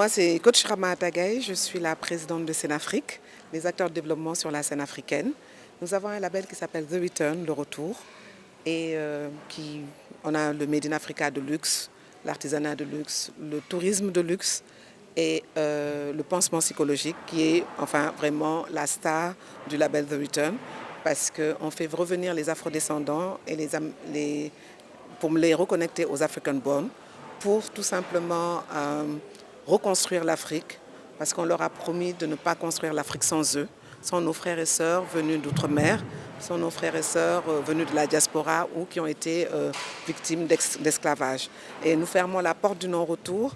Moi, c'est coach Rama Atagaï, je suis la présidente de Scène-Afrique, les acteurs de développement sur la scène africaine. Nous avons un label qui s'appelle The Return, le retour, et on a le Made in Africa de luxe, l'artisanat de luxe, le tourisme de luxe et le pansement psychologique qui est enfin vraiment la star du label The Return parce qu'on fait revenir les afrodescendants et pour les reconnecter aux African Born pour tout simplement reconstruire l'Afrique parce qu'on leur a promis de ne pas construire l'Afrique sans eux, sans nos frères et sœurs venus d'outre-mer, sans nos frères et sœurs venus de la diaspora ou qui ont été victimes d'esclavage. Et nous fermons la porte du non-retour,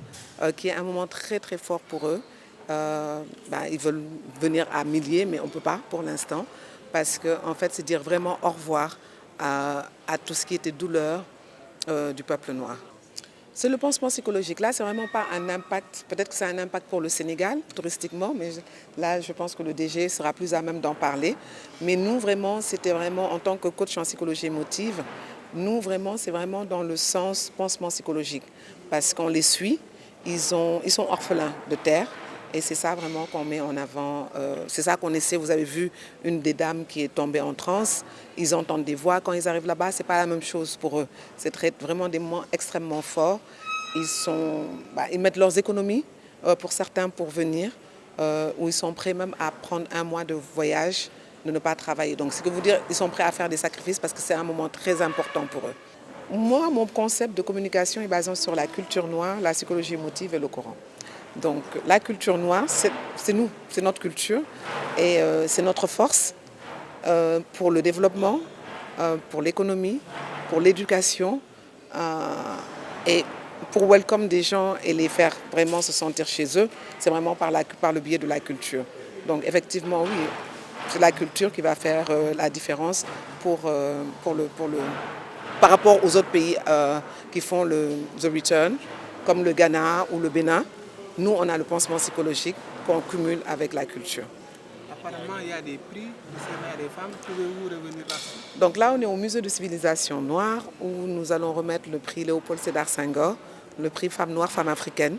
qui est un moment très très fort pour eux. Ils veulent venir à milliers, mais on ne peut pas pour l'instant, parce que en fait, c'est dire vraiment au revoir à tout ce qui était douleur du peuple noir. C'est le pansement psychologique. Là, c'est vraiment pas un impact. Peut-être que c'est un impact pour le Sénégal, touristiquement, mais là, je pense que le DG sera plus à même d'en parler. Mais nous, vraiment, c'était vraiment, en tant que coach en psychologie émotive, nous, vraiment, c'est vraiment dans le sens pansement psychologique. Parce qu'on les suit, ils sont orphelins de terre. Et c'est ça vraiment qu'on met en avant. C'est ça qu'on essaie. Vous avez vu une des dames qui est tombée en transe. Ils entendent des voix. Quand ils arrivent là-bas, ce n'est pas la même chose pour eux. C'est vraiment des moments extrêmement forts. Ils mettent leurs économies pour certains pour venir. Ou ils sont prêts même à prendre un mois de voyage, de ne pas travailler. Donc, ce que vous dire, ils sont prêts à faire des sacrifices parce que c'est un moment très important pour eux. Moi, mon concept de communication est basé sur la culture noire, la psychologie émotive et le Coran. Donc la culture noire, c'est nous, c'est notre culture et c'est notre force pour le développement, pour l'économie, pour l'éducation et pour welcome des gens et les faire vraiment se sentir chez eux, c'est vraiment par le biais de la culture. Donc effectivement, oui, c'est la culture qui va faire la différence par rapport aux autres pays qui font le The Return, comme le Ghana ou le Bénin. Nous, on a le pansement psychologique qu'on cumule avec la culture. Apparemment, il y a des prix de ces des femmes. Pouvez-vous revenir là-dessus? Donc là, on est au Musée de civilisation noire où nous allons remettre le prix Léopold Sédar Senghor, le prix Femme noire, femme africaine,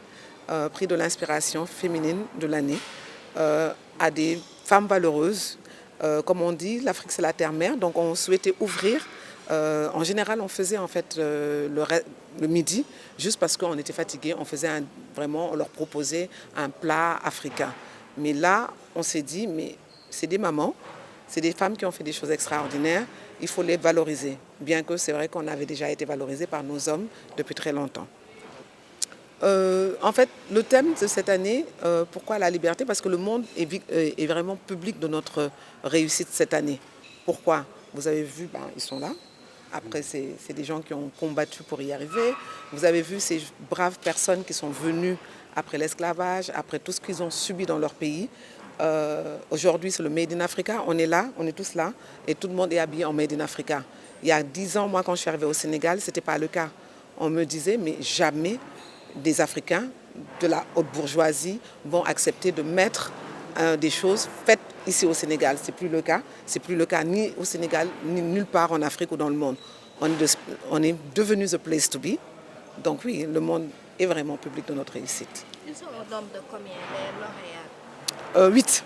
prix de l'inspiration féminine de l'année, à des femmes valeureuses. Comme on dit, l'Afrique c'est la terre-mère, donc on souhaitait ouvrir. En général, on faisait en fait le midi, juste parce qu'on était fatigués, on leur proposait un plat africain. Mais là, on s'est dit, mais c'est des mamans, c'est des femmes qui ont fait des choses extraordinaires, il faut les valoriser. Bien que c'est vrai qu'on avait déjà été valorisés par nos hommes depuis très longtemps. En fait, le thème de cette année, pourquoi la liberté? Parce que le monde est vraiment public de notre réussite cette année. Pourquoi? Vous avez vu, ils sont là. Après, c'est des gens qui ont combattu pour y arriver. Vous avez vu ces braves personnes qui sont venues après l'esclavage, après tout ce qu'ils ont subi dans leur pays. Aujourd'hui, c'est le Made in Africa. On est là, on est tous là. Et tout le monde est habillé en Made in Africa. Il y a 10 ans, moi, quand je suis arrivée au Sénégal, ce n'était pas le cas. On me disait, mais jamais des Africains de la haute bourgeoisie vont accepter de mettre des choses faites ici au Sénégal. C'est plus le cas. C'est plus le cas ni au Sénégal, ni nulle part en Afrique ou dans le monde. On est devenu the place to be. Donc oui, le monde est vraiment public de notre réussite. Ils sont au nombre de combien, les lauréats? 8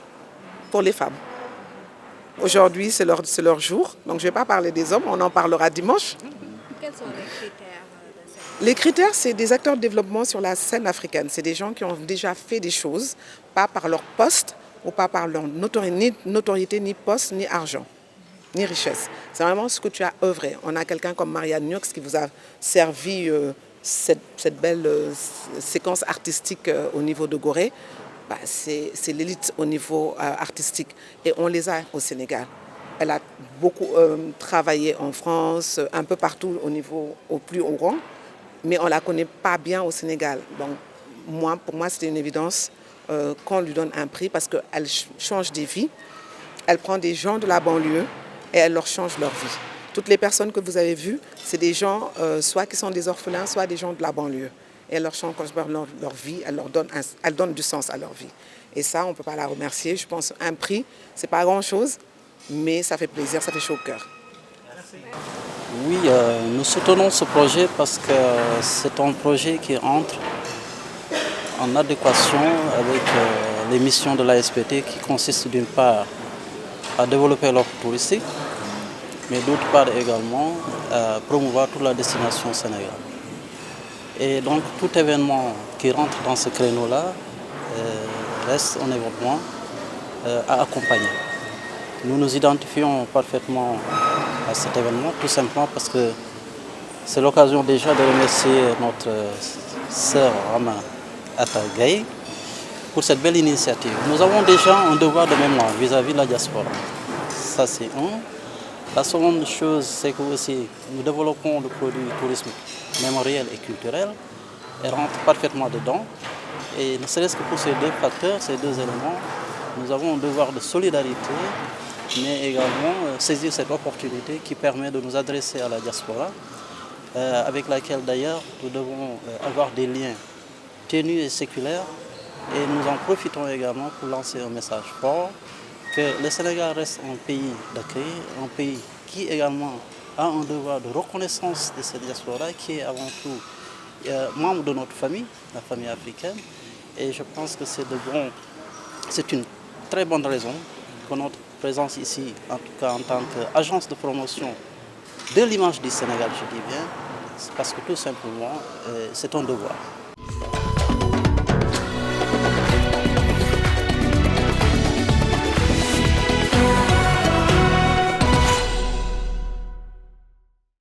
pour les femmes. Aujourd'hui, c'est leur jour. Donc je ne vais pas parler des hommes, on en parlera dimanche. Quels sont les critères? Les critères, c'est des acteurs de développement sur la scène africaine. C'est des gens qui ont déjà fait des choses, pas par leur poste ou pas par leur notoriété, ni poste, ni argent, ni richesse. C'est vraiment ce que tu as œuvré. On a quelqu'un comme Marianne Niox qui vous a servi cette belle séquence artistique au niveau de Gorée. C'est l'élite au niveau artistique et on les a au Sénégal. Elle a beaucoup travaillé en France, un peu partout au plus haut rang. Mais on ne la connaît pas bien au Sénégal. Donc, pour moi, c'était une évidence qu'on lui donne un prix parce qu'elle change des vies. Elle prend des gens de la banlieue et elle leur change leur vie. Toutes les personnes que vous avez vues, c'est des gens soit qui sont des orphelins, soit des gens de la banlieue. Et elle leur change leur vie, elle donne du sens à leur vie. Et ça, on ne peut pas la remercier. Je pense un prix, ce n'est pas grand-chose, mais ça fait plaisir, ça fait chaud au cœur. Oui, nous soutenons ce projet parce que c'est un projet qui entre en adéquation avec les missions de l'ASPT qui consistent d'une part à développer l'offre touristique, mais d'autre part également à promouvoir toute la destination Sénégal. Et donc tout événement qui rentre dans ce créneau-là reste un événement à accompagner. Nous nous identifions parfaitement à cet événement, tout simplement parce que c'est l'occasion déjà de remercier notre sœur Rama Atagaï pour cette belle initiative. Nous avons déjà un devoir de mémoire vis-à-vis de la diaspora. Ça c'est un. La seconde chose, c'est que aussi nous développons le produit tourisme mémoriel et culturel et rentre parfaitement dedans. Et ne serait-ce que pour ces deux facteurs, ces deux éléments, nous avons un devoir de solidarité, mais également saisir cette opportunité qui permet de nous adresser à la diaspora, avec laquelle d'ailleurs nous devons avoir des liens ténus et séculaires. Et nous en profitons également pour lancer un message fort que le Sénégal reste un pays d'accueil, un pays qui également a un devoir de reconnaissance de cette diaspora qui est avant tout membre de notre famille, la famille africaine. Et je pense que c'est une très bonne raison que notre présence ici, en tout cas en tant qu'agence de promotion de l'image du Sénégal, je dis bien, c'est parce que tout simplement c'est un devoir.